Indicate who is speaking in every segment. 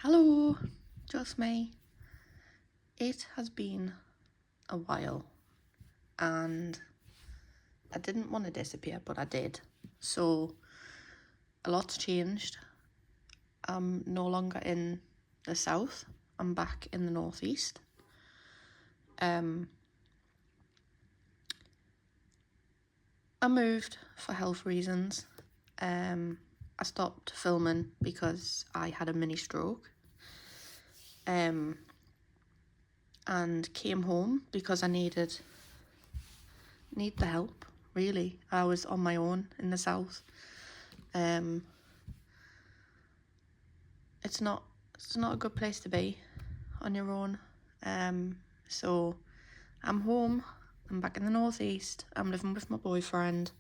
Speaker 1: Hello, just me. It has been a while and I didn't want to disappear, but I did. So a lot's changed. I'm no longer in the south. I'm back in the northeast. I moved for health reasons. I stopped filming because I had a mini stroke. And came home because I need the help, really. I was on my own in the south. It's not a good place to be on your own. So I'm home. I'm back in the northeast. I'm living with my boyfriend.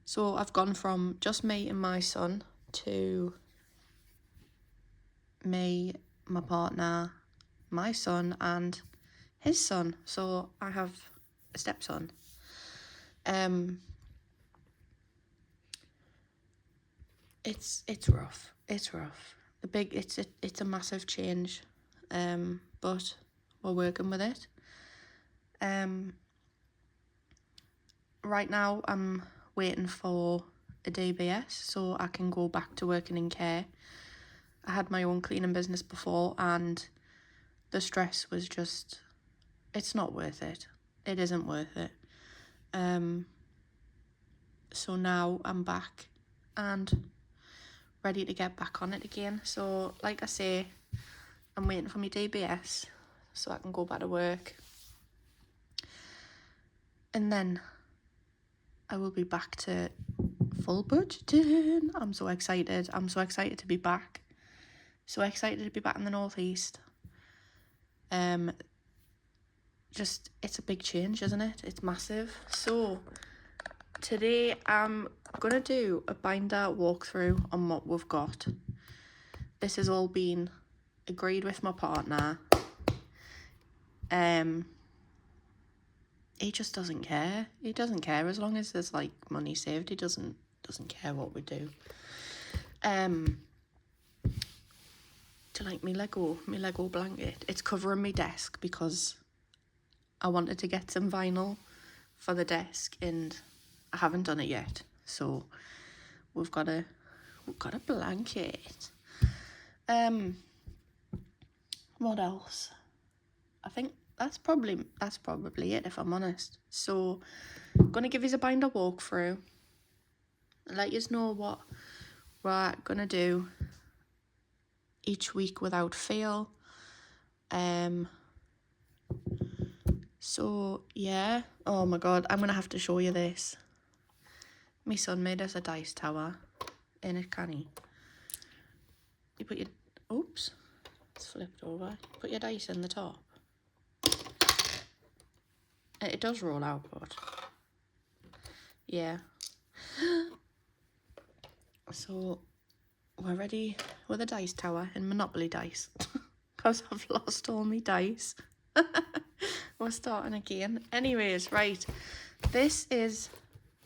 Speaker 1: So I've gone from just me and my son to me, my partner, my son, and his son. So I have a stepson. It's rough. It's rough. It's a massive change. But we're working with it. Right now I'm waiting for a DBS so I can go back to working in care. I had my own cleaning business before and the stress was just, it's not worth it. It isn't worth it. So now I'm back and ready to get back on it again. So like I say, I'm waiting for my DBS so I can go back to work. And then I will be back to full budgeting. I'm so excited. I'm so excited to be back. So excited to be back in the northeast. Just, it's a big change, isn't it? It's massive. So today I'm gonna do a binder walkthrough on what we've got. This has all been agreed with my partner. He just doesn't care. He doesn't care as long as there's like money saved. He doesn't care what we do. To like my Lego blanket. It's covering my desk because I wanted to get some vinyl for the desk and I haven't done it yet. So we've got a blanket. What else? I think that's probably it, if I'm honest. So I'm gonna give you a binder walkthrough and let you know what we're gonna do each week without fail. So yeah, oh my god, I'm gonna have to show you this. My son made us a dice tower in a canny. You put your, oops, it's flipped over. Put your dice in the top. It does roll out, but yeah. So we're ready with a dice tower in Monopoly dice because I've lost all my dice. We're starting again. Anyways, right, this is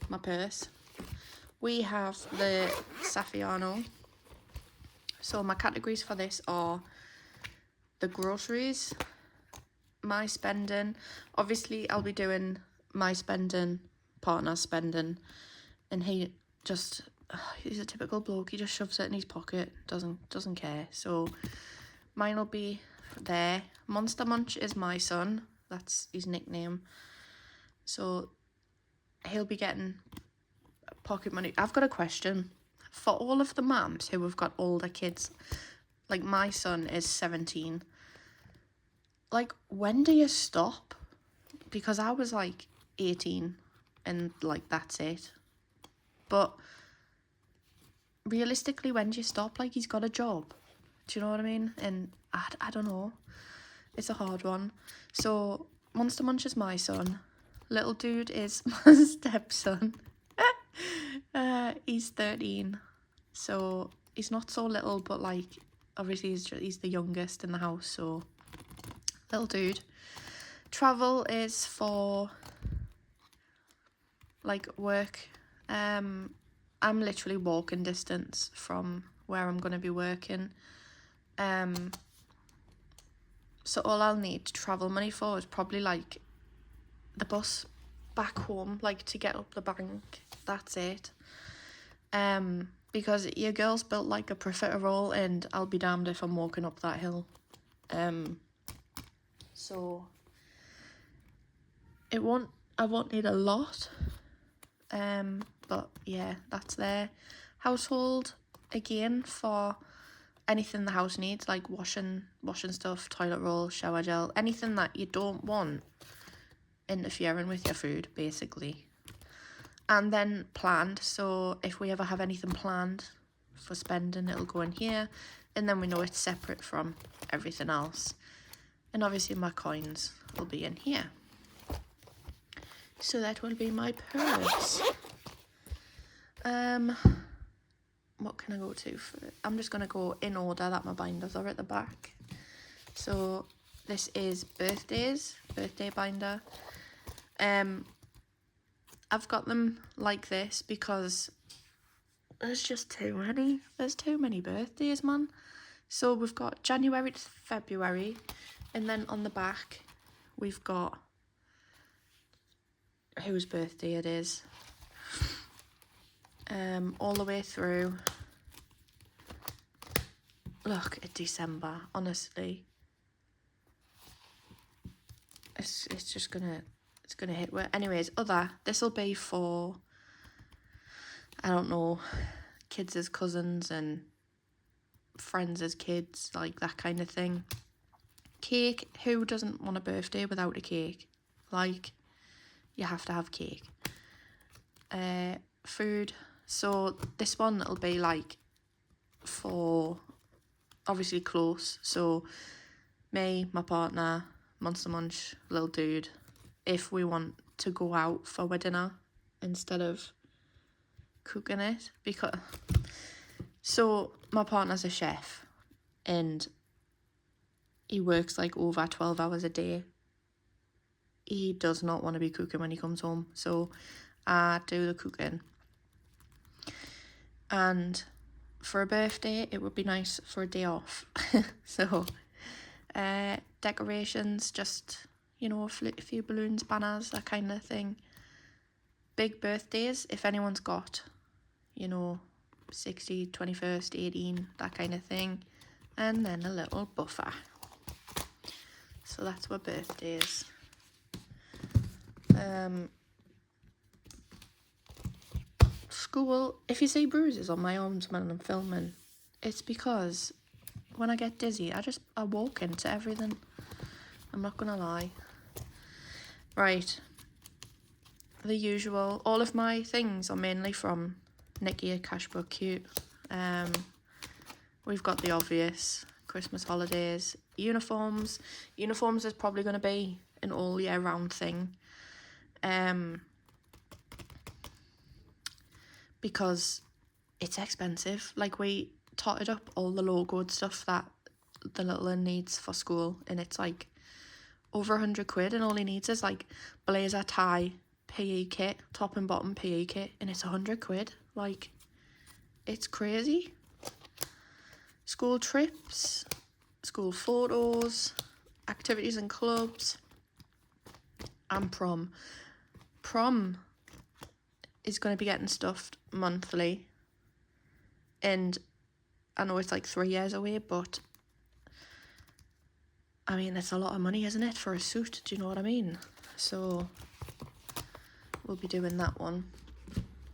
Speaker 1: my purse. We have the Saffiano. So my categories for this are the groceries, my spending. Obviously I'll be doing my spending, partner's spending, and he's a typical bloke. He just shoves it in his pocket, doesn't care. So mine will be there. Monster Munch is my son, that's his nickname. So he'll be getting pocket money. I've got a question for all of the mums who have got older kids. Like my son is 17. Like, when do you stop? Because I was like 18 and like that's it. But realistically, when do you stop? Like, he's got a job. Do you know what I mean? And I don't know. It's a hard one. So Monster Munch is my son. Little dude is my stepson. He's 13. So he's not so little, but like obviously he's the youngest in the house, so little dude. Travel is for like work. I'm literally walking distance from where I'm going to be working. So all I'll need travel money for is probably like the bus back home, like to get up the bank. That's it. Because your girl's built like a profiterole, and I'll be damned if I'm walking up that hill. So I won't need a lot. But yeah, that's there. Household, again, for anything the house needs, like washing stuff, toilet roll, shower gel, anything that you don't want interfering with your food, basically. And then planned, so if we ever have anything planned for spending, it'll go in here, and then we know it's separate from everything else. And obviously my coins will be in here. So that will be my purse. What can I go to for it? I'm just going to go in order that my binders are at the back. So this is birthday binder. I've got them like this because there's just too many. There's too many birthdays, man. So we've got January to February, and then on the back we've got whose birthday it is. All the way through. Look at December, honestly. It's just gonna hit where. Anyways, this'll be for, I don't know, kids as cousins and friends as kids, like that kind of thing. Cake, who doesn't want a birthday without a cake? Like, you have to have cake. Food, so this one it'll be like for obviously close, so me, my partner, Monster Munch, little dude, if we want to go out for dinner instead of cooking it, because so my partner's a chef and he works like over 12 hours a day. He does not want to be cooking when he comes home, so I do the cooking. And for a birthday, it would be nice for a day off. So, decorations, just, you know, a few balloons, banners, that kind of thing. Big birthdays, if anyone's got, you know, 60, 21st, 18, that kind of thing. And then a little buffer. So that's what birthdays. School, if you see bruises on my arms when I'm filming, it's because when I get dizzy, I walk into everything. I'm not gonna lie. Right. The usual. All of my things are mainly from Nikki at Cashbook Cute. We've got the obvious Christmas holidays. Uniforms. Uniforms is probably going to be an all year round thing. Because it's expensive. Like, we totted up all the logoed stuff that the little one needs for school, and it's like over 100 quid, and all he needs is like blazer, tie, PE kit, top and bottom PE kit, and it's 100 quid. Like, it's crazy. School trips, school photos, activities and clubs, and prom. Prom is going to be getting stuffed monthly, and I know it's like 3 years away, but I mean, it's a lot of money, isn't it, for a suit? Do you know what I mean? So we'll be doing that one.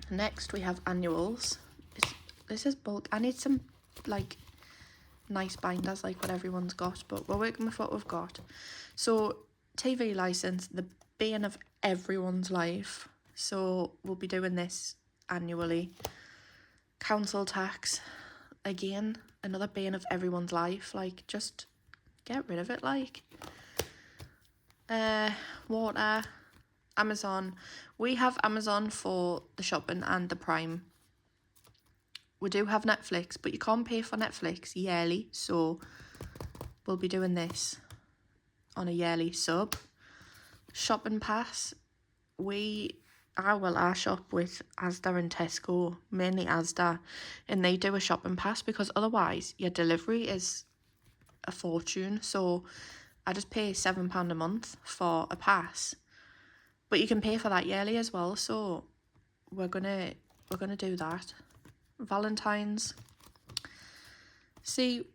Speaker 1: Next we have annuals. This is bulk. I need some like nice binders like what everyone's got, but we're working with what we've got. So TV license, the bane of everyone's life. So we'll be doing this annually. Council tax, again, another bane of everyone's life. Like, just get rid of it, like. Water, Amazon. We have Amazon for the shopping and the Prime. We do have Netflix, but you can't pay for Netflix yearly, so we'll be doing this on a yearly sub. Shopping pass, I shop with Asda and Tesco, mainly Asda, and they do a shopping pass because otherwise your delivery is a fortune, so I just pay £7 a month for a pass. But you can pay for that yearly as well, so we're gonna do that. Valentine's. See,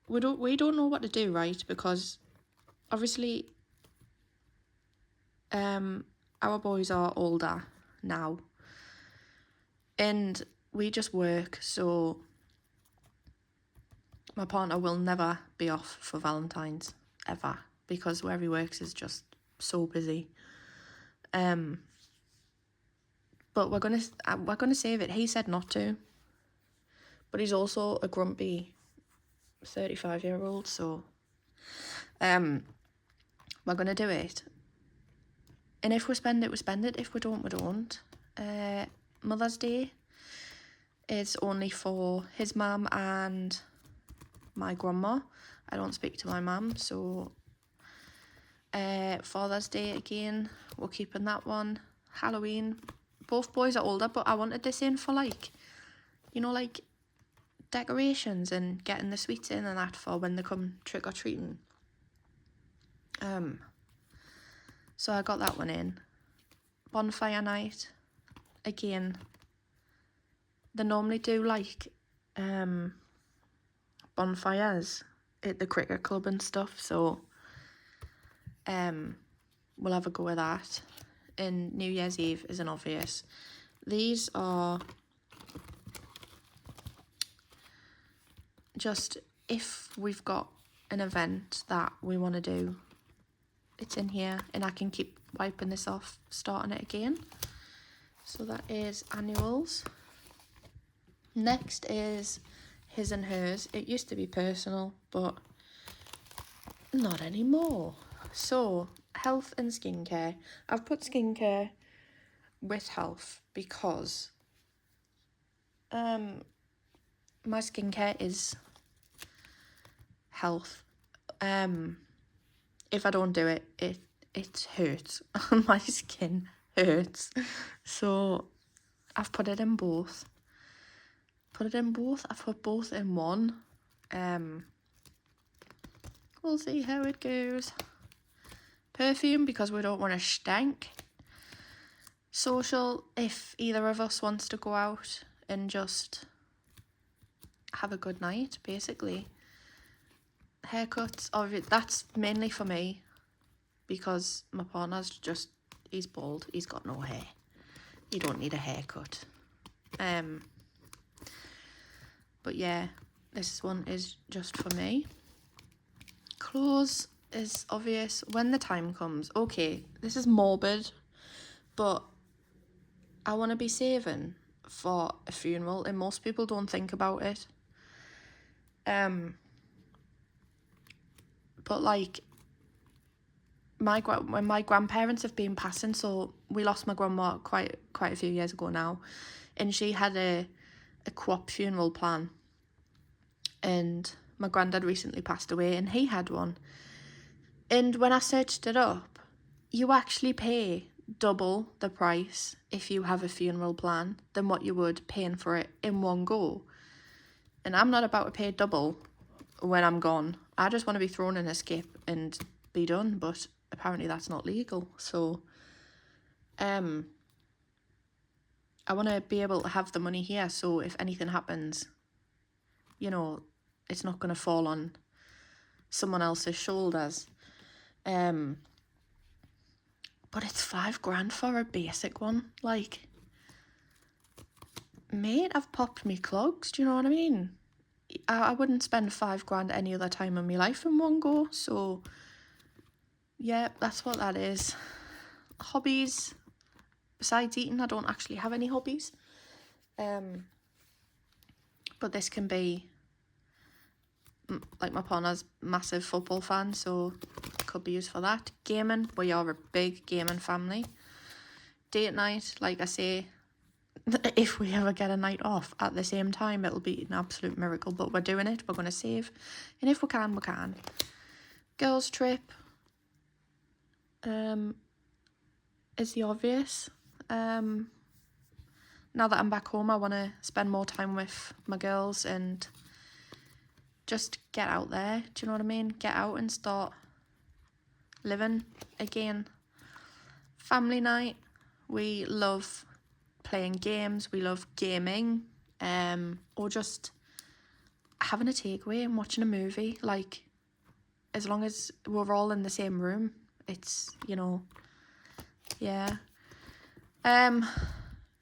Speaker 1: we don't know what to do, right? Because obviously our boys are older now, and we just work, so my partner will never be off for Valentine's ever, because where he works is just so busy. But we're gonna save it. He said not to, but he's also a grumpy 35-year-old, so we're gonna do it. And if we spend it, we spend it. If we don't, we don't. Mother's Day is only for his mum and my grandma. I don't speak to my mum, so Father's Day again, we're keeping that one. Halloween, both boys are older, but I wanted this in for like, you know, like decorations and getting the sweets in and that for when they come trick-or-treating. So I got that one in. Bonfire night, again, they normally do like bonfires at the cricket club and stuff, so we'll have a go with that. And New Year's Eve is an obvious. These are just if we've got an event that we want to do, it's in here, and I can keep wiping this off, starting it again. So that is annuals. Next is his and hers. It used to be personal, but not anymore. So health and skincare. I've put skincare with health because my skincare is health. If I don't do it, it hurts. My skin hurts. So I've put it in both. I've put both in one. We'll see how it goes. Perfume, because we don't want to stink. Social, if either of us wants to go out and just have a good night, basically. Haircuts, that's mainly for me, because my partner's just, he's bald, he's got no hair. You don't need a haircut. But yeah, this one is just for me. Clothes is obvious when the time comes. Okay, this is morbid, but I want to be saving for a funeral, and most people don't think about it. But like when my grandparents have been passing, so we lost my grandma quite a few years ago now, and she had a co-op funeral plan, and my granddad recently passed away and he had one. And when I searched it up, you actually pay double the price if you have a funeral plan than what you would paying for it in one go. And I'm not about to pay double when I'm gone. I just want to be thrown in a skip and be done, but apparently that's not legal. So I want to be able to have the money here, so if anything happens, you know, it's not going to fall on someone else's shoulders. But it's £5,000 for a basic one. Like, mate, I've popped me clogs, do you know what I mean? I wouldn't spend £5,000 any other time in my life in one go. So yeah, that's what that is. Hobbies, besides eating, I don't actually have any hobbies. But this can be, like, my partner's massive football fan, so it could be used for that. Gaming, we are a big gaming family. Date night, like I say, if we ever get a night off at the same time, it'll be an absolute miracle, but we're doing it. We're going to save, and if we can, we can. Girls trip is the obvious. Now that I'm back home, I want to spend more time with my girls and just get out there. Do you know what I mean? Get out and start living again. Family night. We love playing games. We love gaming. Or just having a takeaway and watching a movie. Like, as long as we're all in the same room, it's, you know, yeah.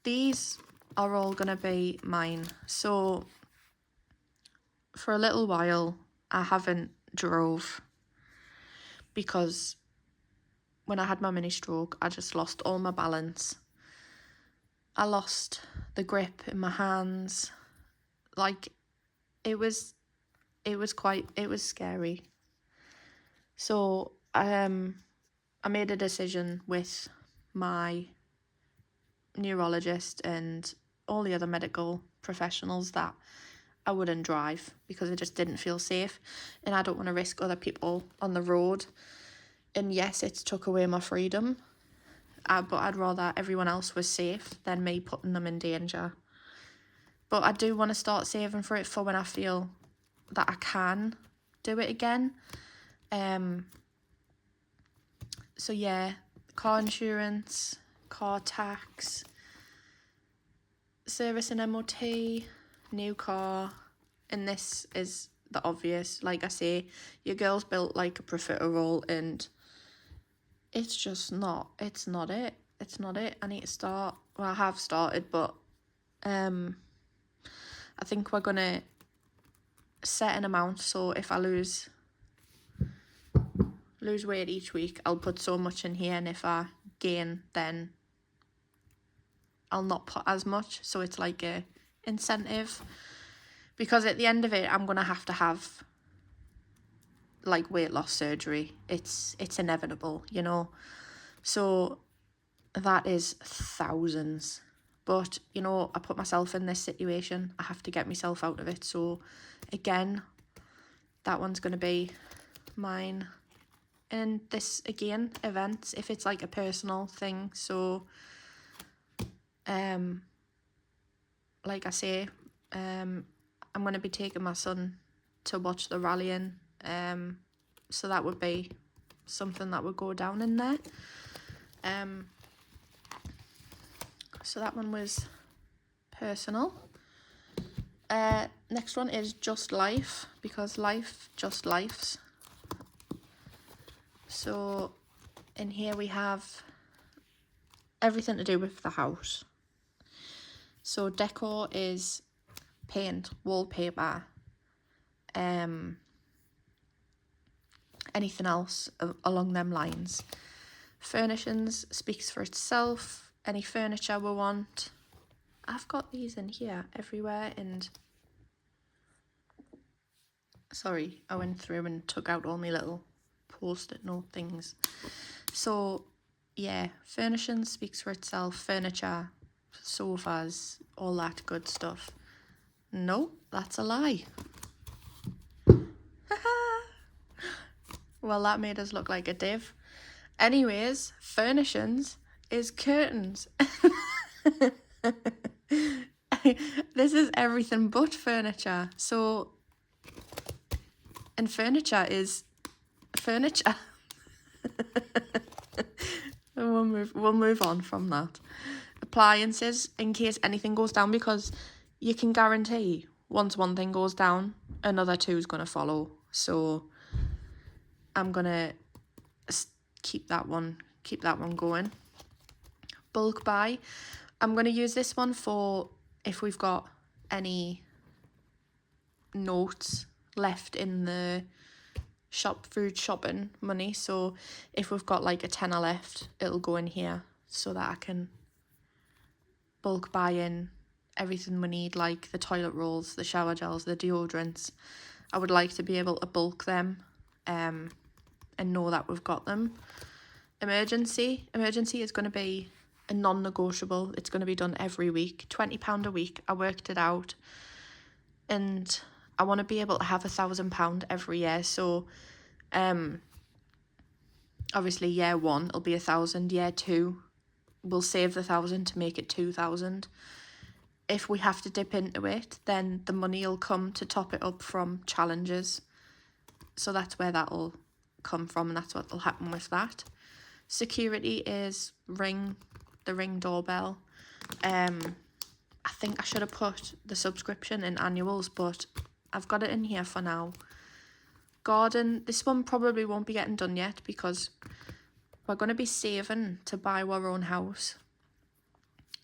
Speaker 1: These are all gonna be mine. So for a little while I haven't drove because when I had my mini stroke I just lost all my balance. I lost the grip in my hands. Like, it was scary. So I made a decision with my neurologist and all the other medical professionals that I wouldn't drive because it just didn't feel safe, and I don't want to risk other people on the road. And yes, it's took away my freedom, but I'd rather everyone else was safe than me putting them in danger. But I do want to start saving for it for when I feel that I can do it again. So yeah, car insurance, car tax, service and MOT, new car, and this is the obvious. Like I say, your girl's built like a profiterole and it's just not, it's not it. I need to start, well, I have started, but I think we're gonna set an amount, so if I lose weight each week, I'll put so much in here, and if I gain, then I'll not put as much. So it's like a incentive, because at the end of it I'm gonna have like weight loss surgery. It's inevitable, you know. So that is thousands. But, you know, I put myself in this situation. I have to get myself out of it. So, again, that one's going to be mine. And this, again, events, if it's like a personal thing. So, like I say, I'm going to be taking my son to watch the rallying. So that would be something that would go down in there. So that one was personal. Next one is just life, because life just lifes. So in here we have everything to do with the house. So decor is paint, wallpaper, anything else along them lines. Furnishings speaks for itself. Any furniture we want. I've got these in here everywhere, and sorry, I went through and took out all my little post-it note things. So yeah, furnishings speaks for itself. Furniture, sofas, all that good stuff. No, that's a lie. Well, that made us look like a div. Anyways, furnishings is curtains. This is everything but furniture. So, and furniture is furniture. We'll move on from that. Appliances, in case anything goes down, because you can guarantee once one thing goes down, another two is going to follow. So I'm going to keep that one going. Bulk buy. I'm going to use this one for if we've got any notes left in the food shopping money. So if we've got like a tenner left, it'll go in here so that I can bulk buy in everything we need, like the toilet rolls, the shower gels, the deodorants. I would like to be able to bulk them and know that we've got them. Emergency is going to be a non-negotiable. It's going to be done every week, £20 a week. I worked it out, and I want to be able to have £1,000 every year. So obviously year one it'll be 1,000, year two we'll save the 1,000 to make it 2,000. if we have to dip into it, then the money will come to top it up from challenges. So that's where that'll come from, and that's what will happen with that. Security is the Ring doorbell. I think I should have put the subscription in annuals, but I've got it in here for now. Garden, this one probably won't be getting done yet because we're going to be saving to buy our own house,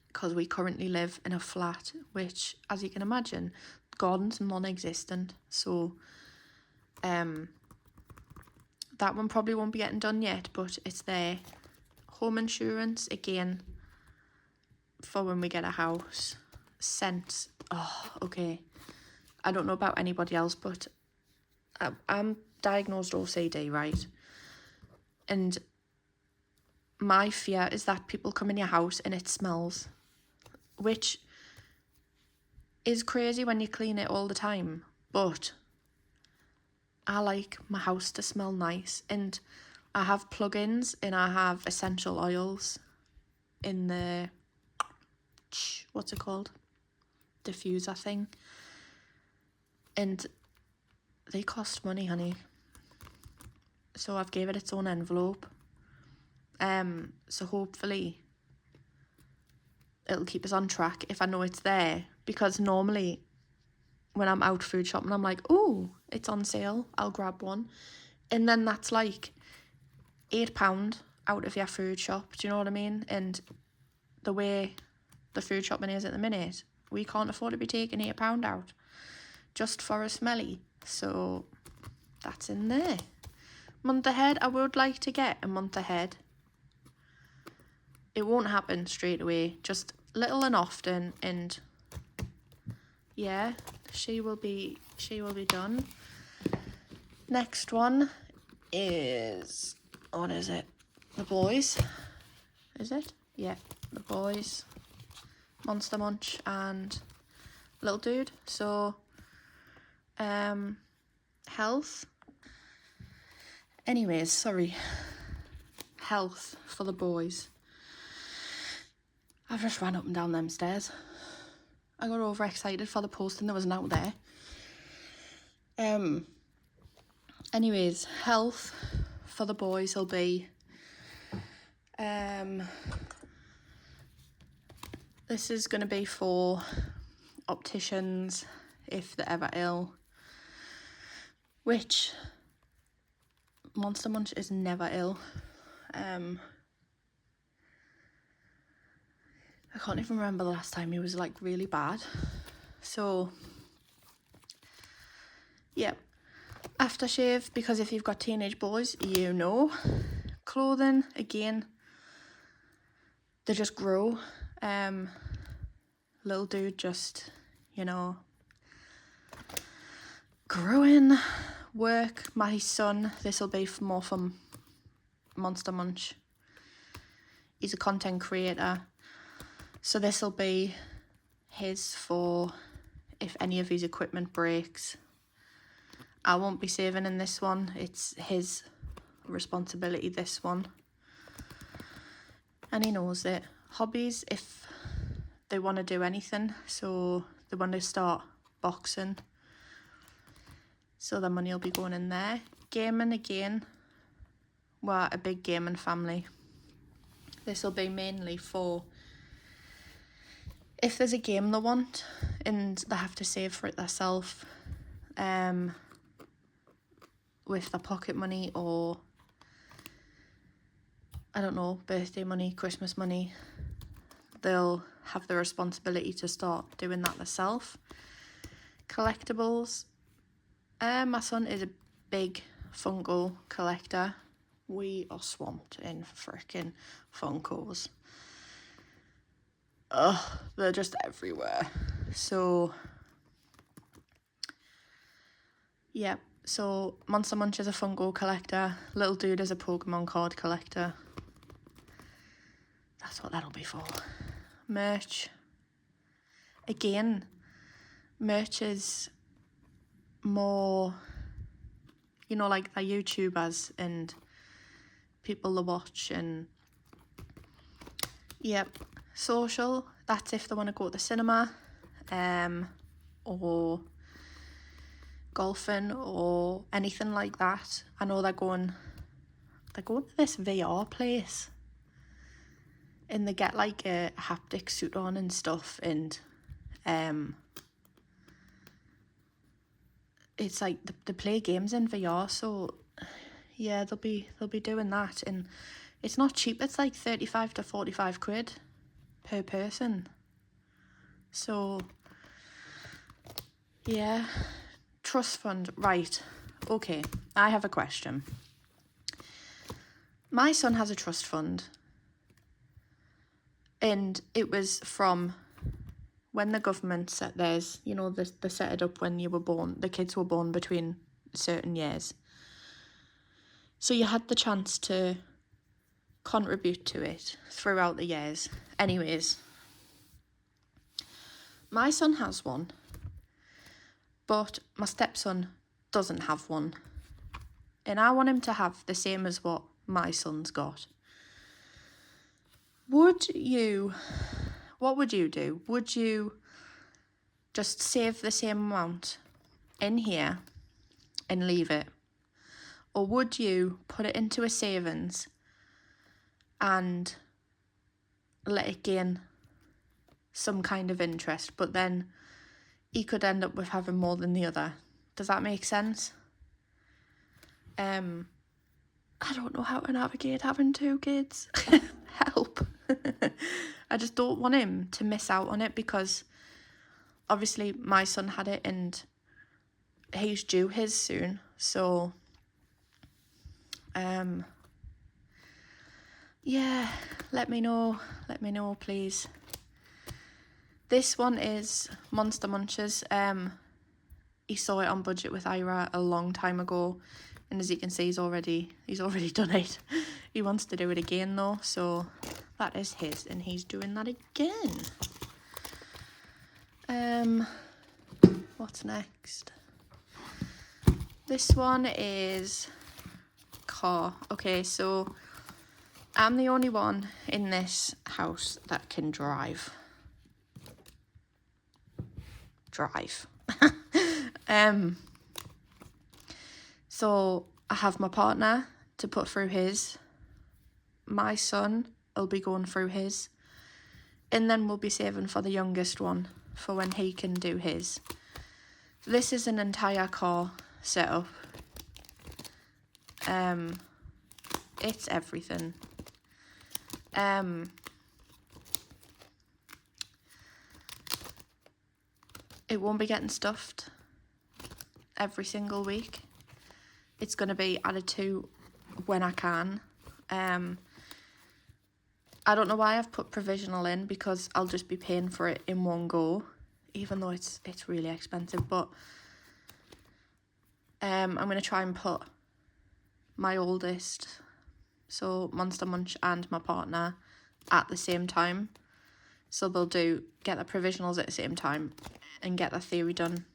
Speaker 1: because we currently live in a flat, which, as you can imagine, garden's non-existent. So that one probably won't be getting done yet, but it's there. Home insurance, again, for when we get a house. Scent, oh, okay. I don't know about anybody else, but I'm diagnosed OCD, right? And my fear is that people come in your house and it smells, which is crazy when you clean it all the time, but I like my house to smell nice, and I have plugins and I have essential oils in the, what's it called, diffuser thing, and they cost money, honey, so I've gave it its own envelope. So hopefully it'll keep us on track if I know it's there, because normally when I'm out food shopping I'm like, oh, it's on sale, I'll grab one, and then that's like £8 out of your food shop, do you know what I mean? And the way the food shopping is at the minute, we can't afford to be taking £8 out just for a smelly, so that's in there. Month ahead, I would like to get a month ahead. It won't happen straight away, just little and often, and yeah, she will be done. Next one is, what is it? The boys. Is it? Yeah, the boys. Monster Munch and little dude. So health. Anyways, sorry. Health for the boys. I've just ran up and down them stairs. I got overexcited for the post and there wasn't out there. Anyways, health for the boys will be this is going to be for opticians if they're ever ill, which Monster Munch is never ill. I can't even remember the last time he was like really bad. So yeah, aftershave, because if you've got teenage boys, you know. Clothing, again, they just grow. Little dude just, you know, growing. Work, my son, this will be more from Monster Munch. He's a content creator, so this will be his for if any of his equipment breaks. I won't be saving in this one, it's his responsibility, this one, and he knows it. Hobbies, if they want to do anything, so they want to start boxing, so the money will be going in there. Gaming, again, we're a big gaming family. This will be mainly for if there's a game they want and they have to save for it themselves, with their pocket money, or I don't know, birthday money, Christmas money, they'll have the responsibility to start doing that themselves. Collectibles, my son is a big Funko collector. We are swamped in freaking Funkos. Ugh, they're just everywhere. So yeah, so Monster Munch is a Funko collector. Little dude is a Pokemon card collector. That's what that'll be for. Merch. Again, merch is more, you know, like the YouTubers and people to watch, and yep. Social, that's if they want to go to the cinema. or golfing or anything like that. I know they're going to this VR place, and they get like a haptic suit on and stuff, and it's like they play games in VR. So yeah, they'll be doing that, and it's not cheap. It's like 35 to 45 quid per person. So yeah, trust fund, right? Okay, I have a question. My son has a trust fund, and it was from when the government set theirs. You know, they set it up when you were born. The kids were born between certain years, so you had the chance to contribute to it throughout the years. Anyways, my son has one, but my stepson doesn't have one, and I want him to have the same as what my son's got. What would you do? Would you just save the same amount in here and leave it? Or would you put it into a savings and let it gain some kind of interest, but then he could end up with having more than the other? Does that make sense? I don't know how to navigate having 2 kids. Help. I just don't want him to miss out on it, because obviously my son had it and he's due his soon. So yeah, let me know please. This one is Monster Munches. He saw it on Budget with Ira a long time ago, and as you can see, he's already done it. He wants to do it again though, so that is his, and he's doing that again. What's next? This one is car. Okay, so I'm the only one in this house that can drive. So I have my partner to put through his. My son will be going through his, and then we'll be saving for the youngest one for when he can do his. This is an entire car setup. It's everything. It won't be getting stuffed every single week. It's going to be added to when I can. I don't know why I've put provisional in, because I'll just be paying for it in one go, even though it's really expensive. But I'm going to try and put my oldest, so Monster Munch, and my partner at the same time. So they'll get the provisionals at the same time and get the theory done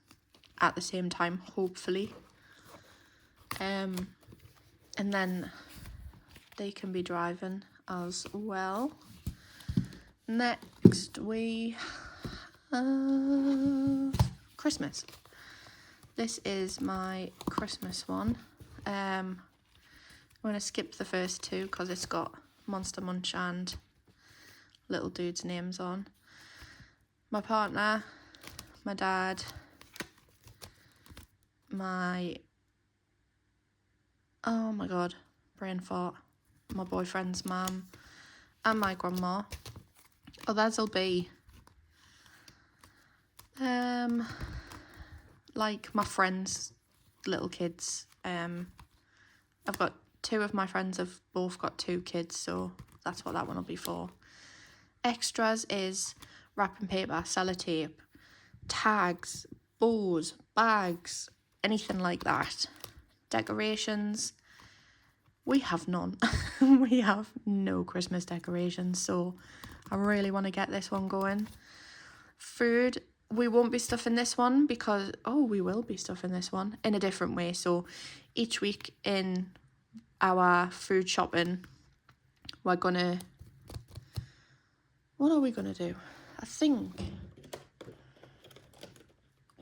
Speaker 1: at the same time, hopefully. And then they can be driving as well. Next we have Christmas. This is my Christmas one. I'm going to skip the first 2 because it's got Monster Munch and little dude's names on. My partner, my dad, oh my god, brain fart, my boyfriend's mum, and my grandma. Others will be like my friends' little kids. I've got 2 of my friends have both got 2 kids, so that's what that one will be for. Extras is wrapping paper, sellotape, tags, bows, bags, anything like that. Decorations, we have none. We have no Christmas decorations, so I really want to get this one going. Food, we won't be stuffing this one because, we will be stuffing this one in a different way. So each week in our food shopping, what are we gonna do? I think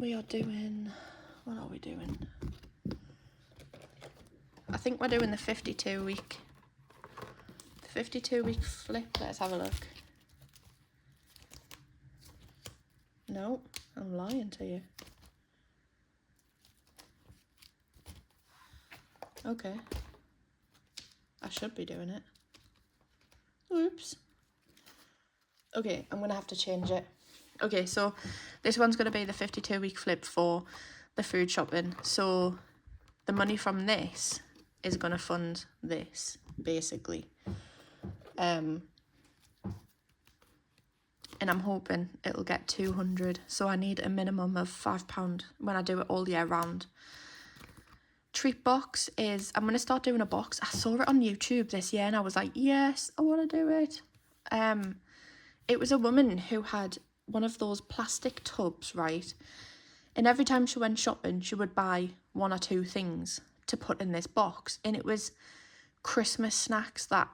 Speaker 1: we are doing, what are we doing? I think we're doing the 52 week flip. Let's have a look. No, I'm lying to you. Okay. I should be doing it. Oops. Okay, I'm gonna have to change it. Okay, so this one's gonna be the 52 week flip for the food shopping. So the money from this is gonna fund this, basically. And I'm hoping it'll get 200. So I need a minimum of £5 when I do it all year round. Treat box is, I'm going to start doing a box. I saw it on YouTube this year and I was like, yes, I want to do it. It was a woman who had one of those plastic tubs, right? And every time she went shopping, she would buy 1 or 2 things to put in this box. And it was Christmas snacks that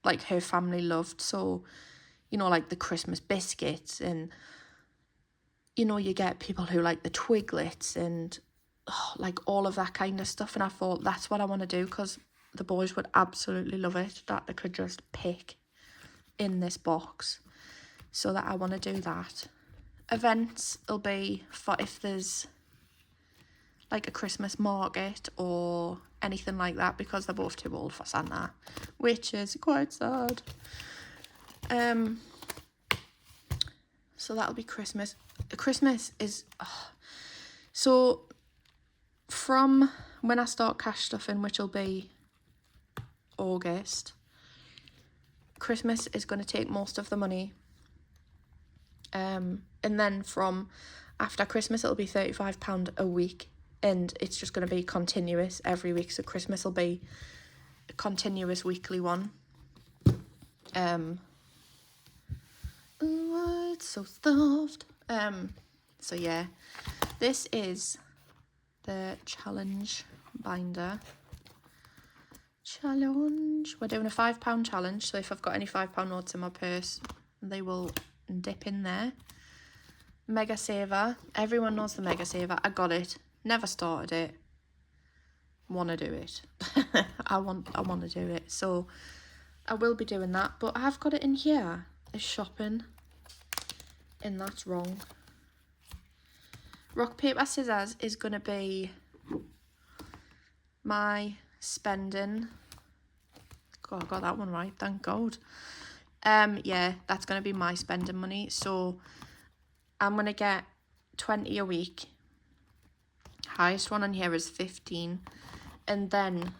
Speaker 1: like her family loved. So, you know, like the Christmas biscuits, and, you know, you get people who like the Twiglets and like all of that kind of stuff. And I thought that's what I want to do, because the boys would absolutely love it, that they could just pick in this box. So that I want to do that. Events will be for if there's like a Christmas market or anything like that, because they're both too old for Santa, which is quite sad. So that'll be Christmas. Christmas is so from when I start cash stuffing, which will be August, Christmas is going to take most of the money. And then from after Christmas, it'll be £35 a week, and it's just going to be continuous every week. So Christmas will be a continuous weekly one. Oh, it's so soft. So yeah, this is the challenge binder. Challenge. We're doing a £5 challenge, so if I've got any £5 notes in my purse, they will dip in there. Mega Saver. Everyone knows the Mega Saver. I got it. Never started it. Want to do it. I want to do it. So I will be doing that. But I've got it in here. It's shopping. And that's wrong. Rock, paper, scissors is going to be my spending. God, I got that one right. Thank God. Yeah, that's going to be my spending money. So I'm going to get 20 a week. Highest one on here is 15. And then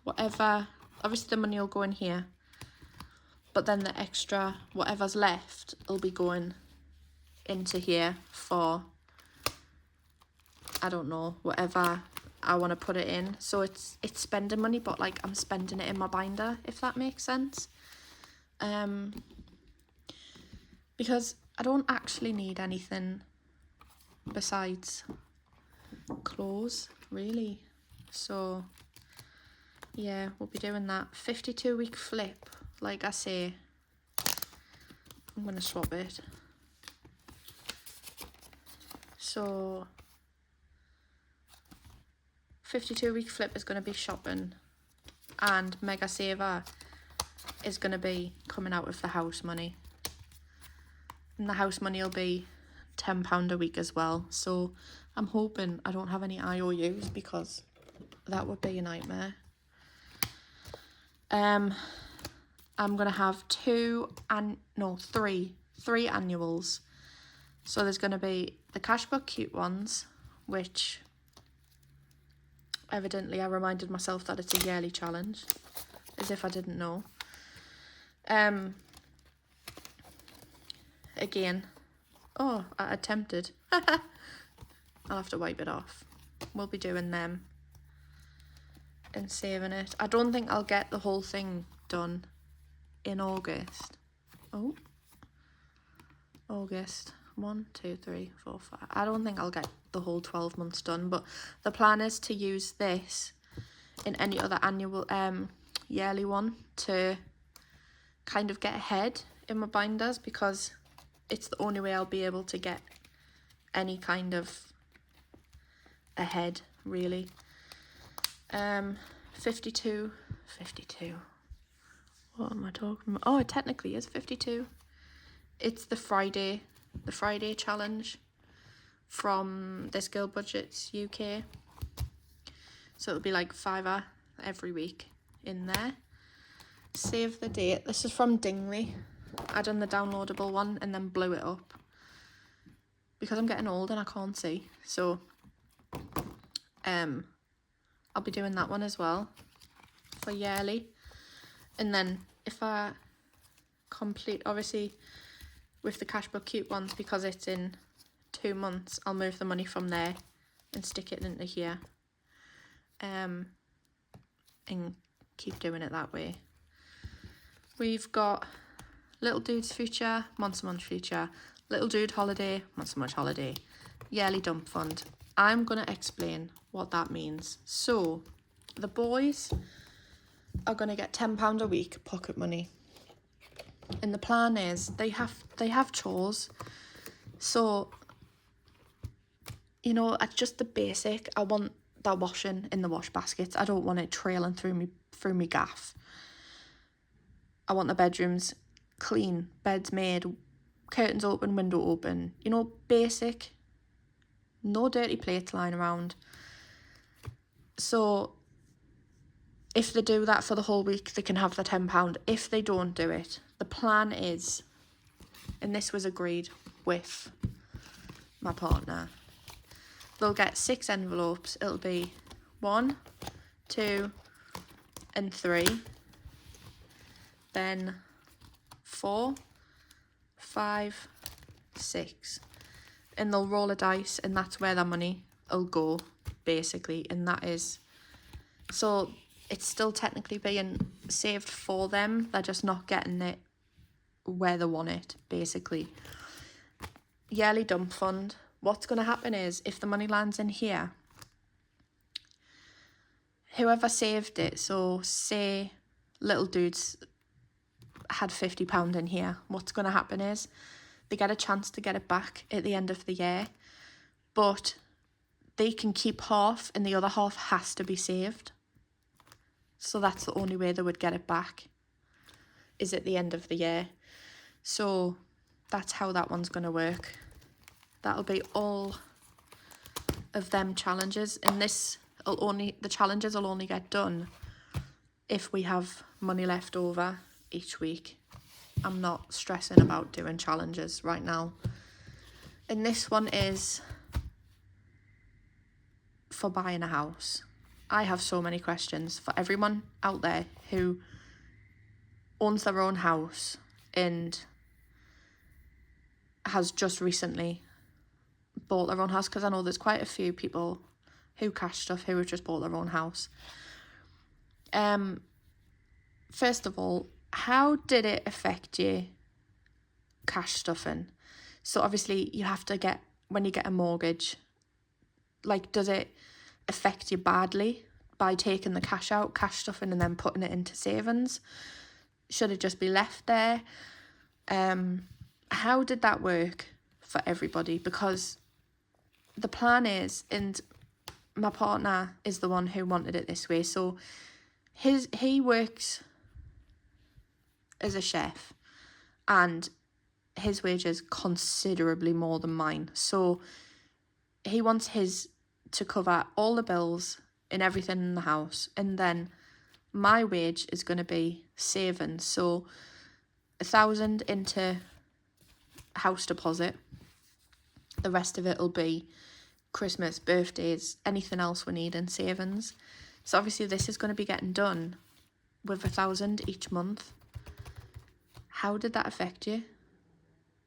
Speaker 1: whatever, obviously the money will go in here. But then the extra, whatever's left, will be going into here for, I don't know, whatever I want to put it in. So it's spending money, but like I'm spending it in my binder, if that makes sense. Because I don't actually need anything besides clothes, really. So yeah, we'll be doing that 52 week flip. Like I say, I'm gonna swap it. So 52 week flip is going to be shopping, and Mega Saver is going to be coming out of the house money, and the house money will be £10 a week as well. So I'm hoping I don't have any IOUs, because that would be a nightmare. I'm going to have three annuals. So there's going to be the Cashbook Cute ones, which evidently I reminded myself that it's a yearly challenge, as if I didn't know. Again, oh, I attempted. I'll have to wipe it off. We'll be doing them and saving it. I don't think I'll get the whole thing done in August. Oh, August. 1, 2, 3, 4, 5. I don't think I'll get the whole 12 months done, but the plan is to use this in any other annual yearly one to kind of get ahead in my binders, because it's the only way I'll be able to get any kind of ahead, really. 52. What am I talking about? Oh, it technically is 52. It's the Friday challenge from This Girl Budgets UK. So it'll be like £5 every week in there. Save the date. This is from Dingley. I done the downloadable one and then blew it up because I'm getting old and I can't see. So I'll be doing that one as well for yearly. And then if I complete, obviously with the Cashbook coupons, because it's in 2 months, I'll move the money from there and stick it into here. And keep doing it that way. We've got Little Dude's Future, Monster Munch Future, Little Dude Holiday, Monster Munch Holiday, Yearly Dump Fund. I'm going to explain what that means. So, the boys are going to get £10 a week pocket money. And the plan is they have chores. So, you know, at just the basic, I want that washing in the wash baskets. I don't want it trailing through me gaff. I want the bedrooms clean, beds made, curtains open, window open. You know, basic. No dirty plates lying around. So if they do that for the whole week, they can have the £10. If they don't do it, the plan is, and this was agreed with my partner, they'll get 6 envelopes. It'll be 1, 2, and 3. Then 4, 5, 6. And they'll roll a dice, and that's where their money will go, basically. And that is, so it's still technically being saved for them. They're just not getting it where they want it, basically. Yearly dump fund. What's going to happen is, if the money lands in here, whoever saved it, so say Little Dudes had £50 in here, what's going to happen is they get a chance to get it back at the end of the year, but they can keep half and the other half has to be saved. So that's the only way they would get it back, is at the end of the year. So that's how that one's going to work. That'll be all of them challenges, and the challenges will only get done if we have money left over each week. I'm not stressing about doing challenges right now. And this one is for buying a house. I have so many questions for everyone out there who owns their own house and has just recently bought their own house, because I know there's quite a few people who cash stuff who have just bought their own house. First of all, how did it affect you cash stuffing? So obviously you have to get, when you get a mortgage, like, does it affect you badly by taking the cash out, cash stuffing, and then putting it into savings? Should it just be left there? How did that work for everybody? Because the plan is, and my partner is the one who wanted it this way, so he works as a chef and his wage is considerably more than mine, so he wants his to cover all the bills and everything in the house, and then my wage is going to be savings, so 1,000 into house deposit, the rest of it will be Christmas, birthdays, anything else we need in savings. So obviously this is going to be getting done with 1,000 each month. How did that affect you?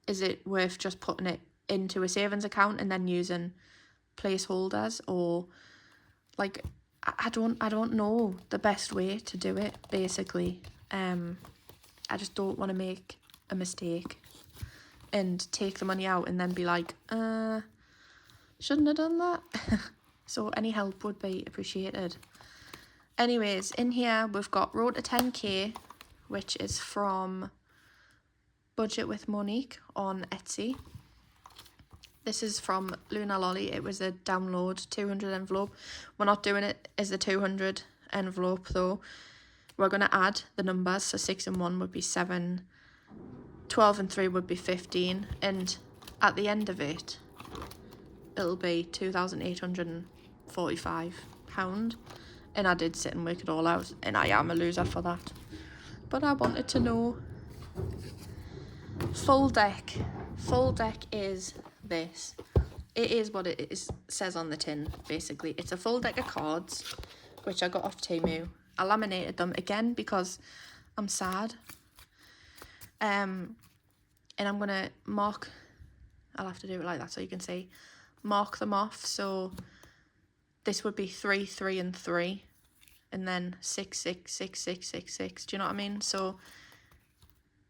Speaker 1: Is it worth just putting it into a savings account and then using placeholders, or like, I don't know the best way to do it, basically. I just don't want to make a mistake and take the money out and then be like, shouldn't have done that. So any help would be appreciated. Anyways, in here we've got Road to 10k, which is from Budget with Monique on Etsy. This is from Luna Lolly. It was a download 200 envelope. We're not doing it as a 200 envelope though. We're going to add the numbers. So 6 and 1 would be 7. 12 and 3 would be 15. And at the end of it, it'll be £2,845. And I did sit and work it all out. And I am a loser for that. But I wanted to know. Full deck. Full deck is this. It is what it is, says on the tin, basically. It's a full deck of cards, which I got off Temu. I laminated them again because I'm sad. And I'm going to mark, I'll have to do it like that so you can see, mark them off. So this would be 3, 3 and 3. And then 6, 6, 6, 6, 6, 6. Do you know what I mean? So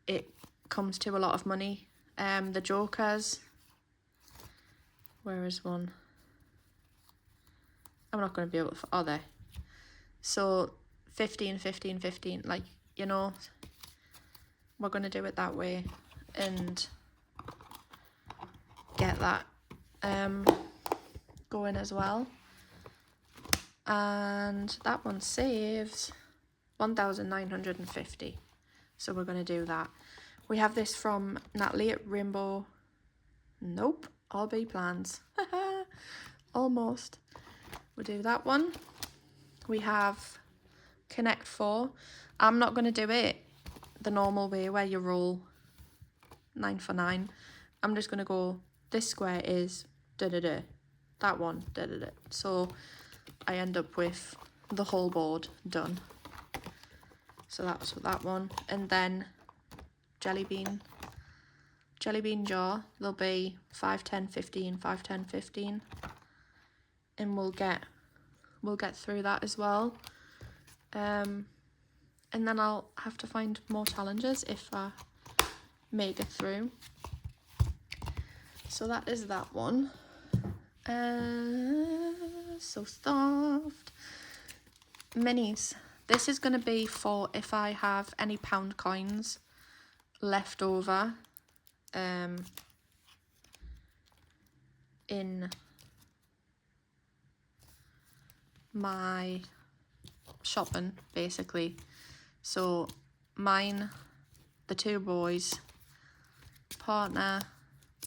Speaker 1: it comes to a lot of money. The jokers, where is one? I'm not going to be able to, are they? So 15, 15, 15, like, you know, we're going to do it that way and get that going as well. And that one saves 1,950. So we're going to do that. We have this from Natalie at Rainbow. Nope, all B plans. Almost. We'll do that one. We have Connect 4. I'm not going to do it the normal way where you roll 9 for 9. I'm just going to go, this square is da-da-da. That one, da-da-da. So I end up with the whole board done. So that's that one. And then jelly bean jar, there'll be 5, 10, 15, 5, 10, 15. And we'll get through that as well. And then I'll have to find more challenges if I make it through. So that is that one. So soft. Minis. This is going to be for if I have any pound coins left over in my shopping, basically. So mine, the 2 boys, partner,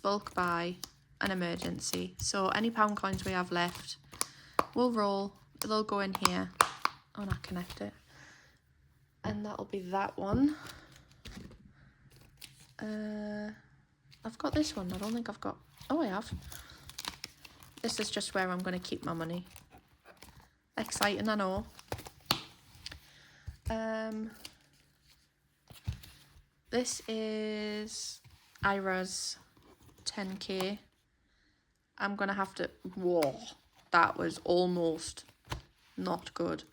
Speaker 1: bulk buy, an emergency. So any pound coins we have left, we'll roll. They'll go in here. Oh, not connect it. And that'll be that one. I've got this one. I don't think I've got... Oh, I have. This is just where I'm going to keep my money. Exciting, I know. This is Ira's 10k. I'm going to have to... Whoa. That was almost not good.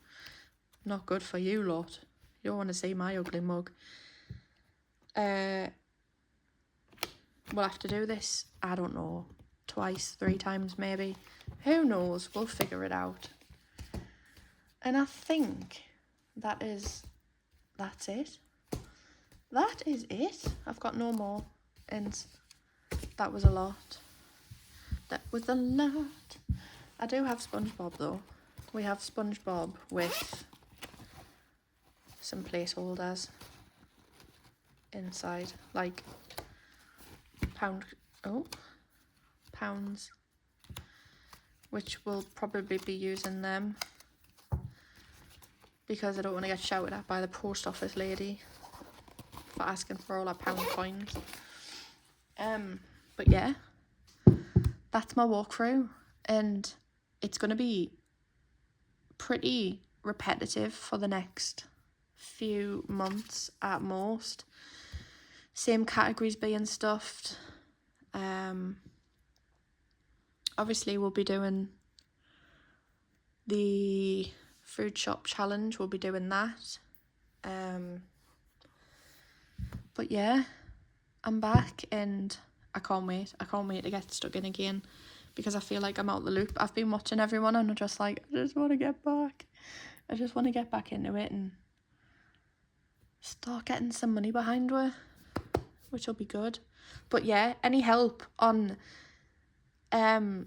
Speaker 1: Not good for you lot. You don't want to see my ugly mug. We'll have to do this, I don't know, 2, 3 times maybe. Who knows? We'll figure it out. And I think that's it. That is it. I've got no more. And that was a lot. That was a lot. I do have SpongeBob though. We have SpongeBob with some placeholders inside, like pounds, which we'll probably be using them because I don't want to get shouted at by the post office lady for asking for all our pound coins. But yeah, that's my walkthrough, and it's going to be pretty repetitive for the next few months at most. Same categories being stuffed. Obviously we'll be doing the food shop challenge, we'll be doing that. But yeah, I'm back and I can't wait to get stuck in again because I feel like I'm out the loop. I've been watching everyone and I'm just like, I just want to get back. I just want to get back into it and start getting some money behind her, which will be good. But yeah, any help on the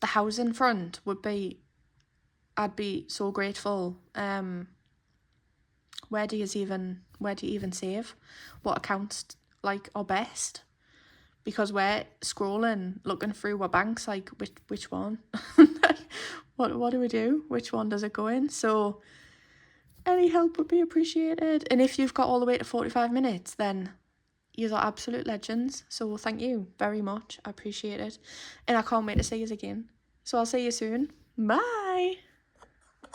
Speaker 1: housing front would be, I'd be so grateful. Where do you even save? What accounts like are best? Because we're scrolling, looking through our banks, like which one? what do we do? Which one does it go in? So any help would be appreciated. And if you've got all the way to 45 minutes, then you are absolute legends. So thank you very much. I appreciate it. And I can't wait to see you again. So I'll see you soon. Bye.